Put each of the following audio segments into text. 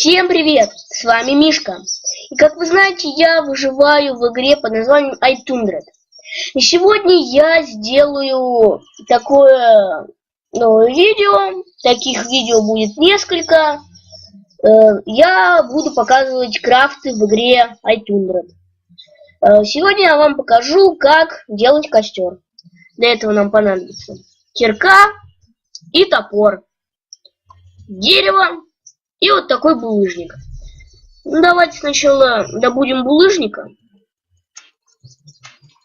Всем привет! С вами Мишка. И как вы знаете, я выживаю в игре под названием iTundred. И сегодня я сделаю такое новое видео. Таких видео будет несколько. Я буду показывать крафты в игре iTundred. Сегодня я вам покажу, как делать костер. Для этого нам понадобится кирка и топор, дерево и вот такой булыжник. Ну, давайте сначала добудем булыжника.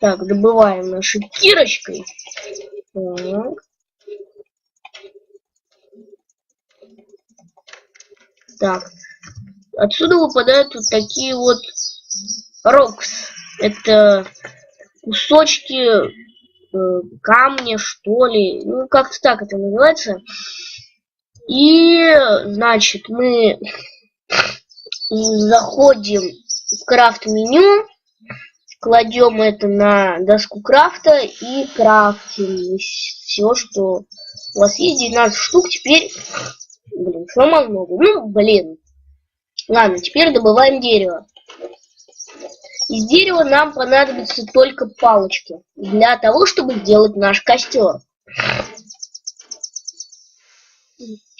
Так, добываем нашей кирочкой. Так. Отсюда выпадают вот такие вот рокс. Это кусочки камня, что ли. Ну, как-то так это называется. И, значит, мы заходим в крафт-меню, кладем это на доску крафта и крафтим все, что у вас есть. 19 штук. Теперь, сломал ногу. Ладно, теперь добываем дерево. Из дерева нам понадобятся только палочки для того, чтобы сделать наш костер.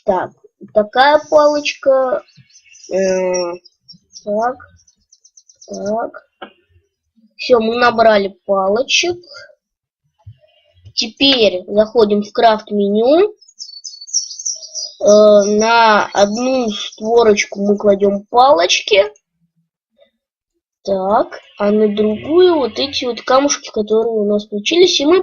Так, такая палочка. Так. Все, мы набрали палочек. Теперь заходим в крафт-меню. На одну створочку мы кладем палочки. Так, а на другую вот эти вот камушки, которые у нас получились. И мы